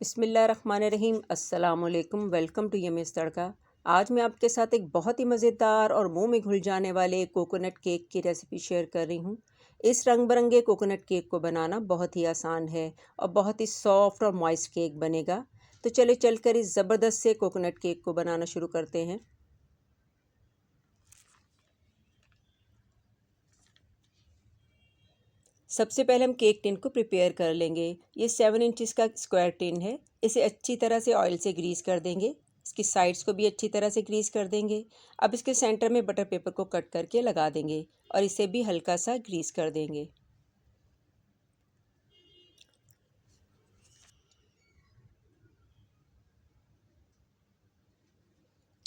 बिस्मिल्लाहिर्रहमानिर्रहीम। अस्सलामुअलैकुम। Welcome to यम्मीज़ तड़का। आज मैं आपके साथ एक बहुत ही मज़ेदार और मुंह में घुल जाने वाले कोकोनट केक की रेसिपी शेयर कर रही हूँ। इस रंग बिरंगे कोकोनट केक को बनाना बहुत ही आसान है और बहुत ही सॉफ्ट और मॉइस्ट केक बनेगा। तो चले चलकर इस ज़बरदस्त से कोकोनट केक को बनाना शुरू करते हैं। सबसे पहले हम केक टिन को प्रिपेयर कर लेंगे। ये 7 इंचज़ का स्क्वायर टिन है। इसे अच्छी तरह से ऑयल से ग्रीस कर देंगे। इसकी साइड्स को भी अच्छी तरह से ग्रीस कर देंगे। अब इसके सेंटर में बटर पेपर को कट करके लगा देंगे और इसे भी हल्का सा ग्रीस कर देंगे।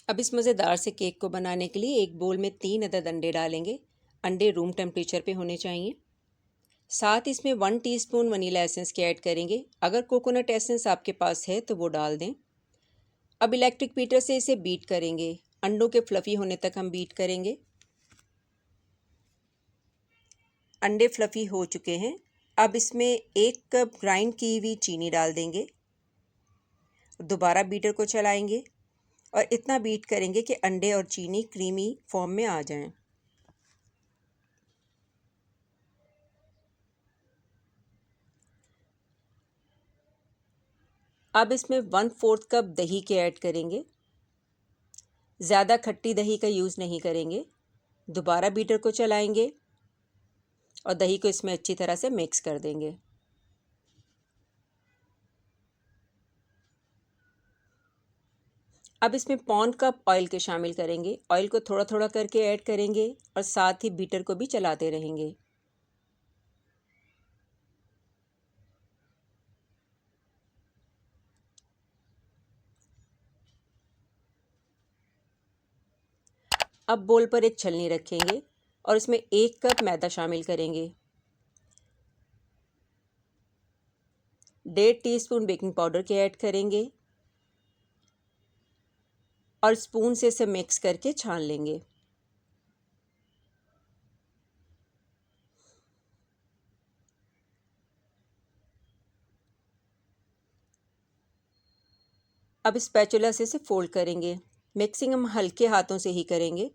अब इस मज़ेदार से केक को बनाने के लिए एक बोल में 3 अदद अंडे डालेंगे। अंडे रूम टेम्परेचर पे होने चाहिए। साथ ही इसमें 1 टीस्पून वनीला एसेंस के ऐड करेंगे। अगर कोकोनट एसेंस आपके पास है तो वो डाल दें। अब इलेक्ट्रिक बीटर से इसे बीट करेंगे। अंडों के फ्लफ़ी होने तक हम बीट करेंगे। अंडे फ्लफ़ी हो चुके हैं। अब इसमें 1 कप ग्राइंड की हुई चीनी डाल देंगे। दोबारा बीटर को चलाएंगे और इतना बीट करेंगे कि अंडे और चीनी क्रीमी फॉर्म में आ जाएं। अब इसमें 1/4 कप दही के ऐड करेंगे। ज़्यादा खट्टी दही का यूज़ नहीं करेंगे। दोबारा बीटर को चलाएंगे और दही को इसमें अच्छी तरह से मिक्स कर देंगे। अब इसमें 1/4 कप ऑयल के शामिल करेंगे। ऑयल को थोड़ा थोड़ा करके ऐड करेंगे और साथ ही बीटर को भी चलाते रहेंगे। अब बोल पर एक छलनी रखेंगे और इसमें 1 कप मैदा शामिल करेंगे। 1.5 टीस्पून बेकिंग पाउडर के ऐड करेंगे और स्पून से इसे मिक्स करके छान लेंगे। अब स्पैचुला से इसे फोल्ड करेंगे। मिक्सिंग हम हल्के हाथों से ही करेंगे।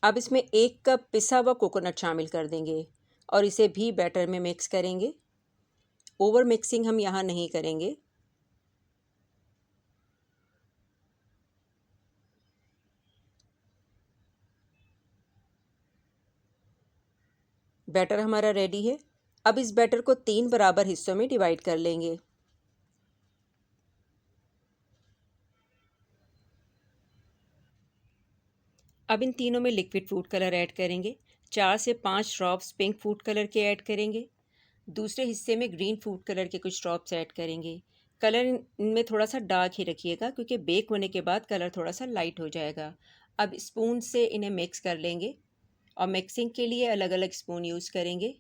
अब इसमें 1 कप पिसा हुआ कोकोनट शामिल कर देंगे और इसे भी बैटर में मिक्स करेंगे। ओवर मिक्सिंग हम यहाँ नहीं करेंगे। बैटर हमारा रेडी है। अब इस बैटर को 3 बराबर हिस्सों में डिवाइड कर लेंगे। अब इन तीनों में लिक्विड फूड कलर ऐड करेंगे। 4 से 5 ड्रॉप्स पिंक फूड कलर के ऐड करेंगे। दूसरे हिस्से में ग्रीन फूड कलर के कुछ ड्रॉप्स ऐड करेंगे। कलर इनमें थोड़ा सा डार्क ही रखिएगा क्योंकि बेक होने के बाद कलर थोड़ा सा लाइट हो जाएगा। अब स्पून से इन्हें मिक्स कर लेंगे और मिक्सिंग के लिए अलग अलग स्पून यूज़ करेंगे।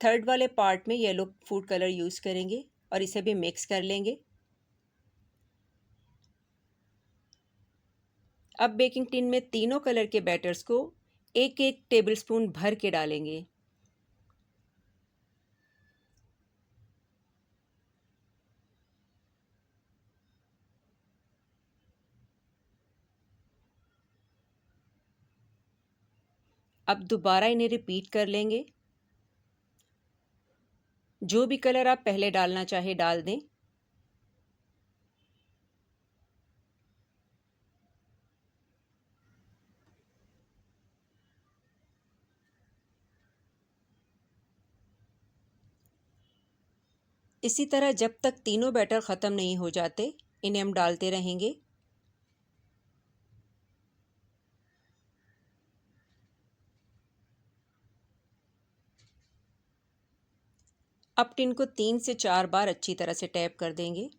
थर्ड वाले पार्ट में येलो फूड कलर यूज़ करेंगे और इसे भी मिक्स कर लेंगे। अब बेकिंग टिन में तीनों कलर के बैटर्स को एक एक टेबलस्पून भर के डालेंगे। अब दोबारा इन्हें रिपीट कर लेंगे। जो भी कलर आप पहले डालना चाहे डाल दें। इसी तरह जब तक तीनों बैटर ख़त्म नहीं हो जाते इन्हें हम डालते रहेंगे। अब टिन को 3 से 4 बार अच्छी तरह से टैप कर देंगे।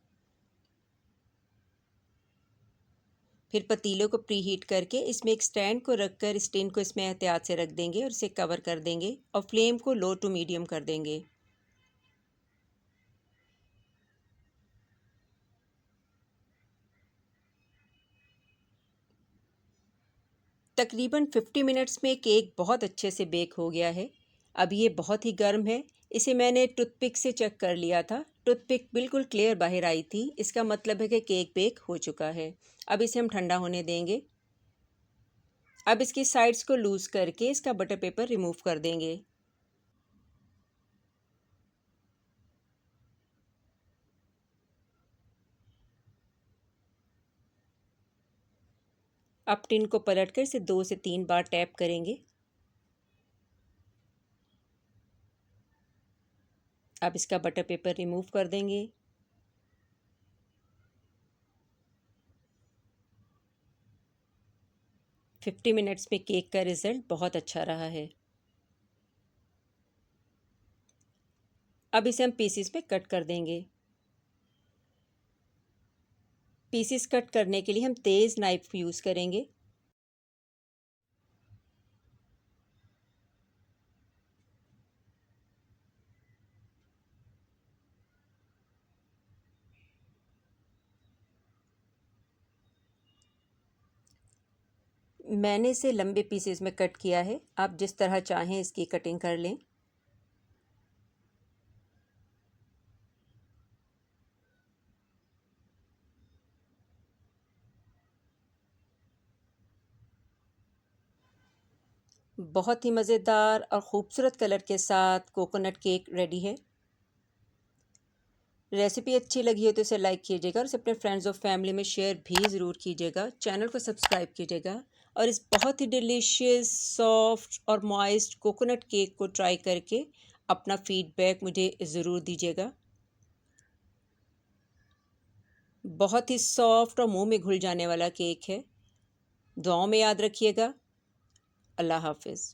फिर पतीले को प्रीहीट करके इसमें एक स्टैंड को रखकर इस टिन को इसमें एहतियात से रख देंगे और इसे कवर कर देंगे और फ्लेम को लो टू मीडियम कर देंगे। तकरीबन 50 मिनट्स में केक बहुत अच्छे से बेक हो गया है। अब ये बहुत ही गर्म है। इसे मैंने टूथपिक से चेक कर लिया था। टूथपिक बिल्कुल क्लियर बाहर आई थी। इसका मतलब है कि केक बेक हो चुका है। अब इसे हम ठंडा होने देंगे। अब इसकी साइड्स को लूज़ करके इसका बटर पेपर रिमूव कर देंगे। अब टिन को पलटकर इसे 2 से 3 बार टैप करेंगे। अब इसका बटर पेपर रिमूव कर देंगे। फिफ्टी मिनट्स में केक का रिज़ल्ट बहुत अच्छा रहा है। अब इसे हम पीसीस में कट कर देंगे। पीसीस कट करने के लिए हम तेज़ नाइफ यूज़ करेंगे। मैंने इसे लंबे पीसेस में कट किया है। आप जिस तरह चाहें इसकी कटिंग कर लें। बहुत ही मज़ेदार और ख़ूबसूरत कलर के साथ कोकोनट केक रेडी है। रेसिपी अच्छी लगी हो तो इसे लाइक कीजिएगा और इसे अपने फ्रेंड्स और फैमिली में शेयर भी ज़रूर कीजिएगा। चैनल को सब्सक्राइब कीजिएगा और इस बहुत ही डिलीशियस सॉफ्ट और मॉइस्ट कोकोनट केक को ट्राई करके अपना फीडबैक मुझे ज़रूर दीजिएगा। बहुत ही सॉफ्ट और मुंह में घुल जाने वाला केक है। दुआओं में याद रखिएगा। अल्लाह हाफ़िज़।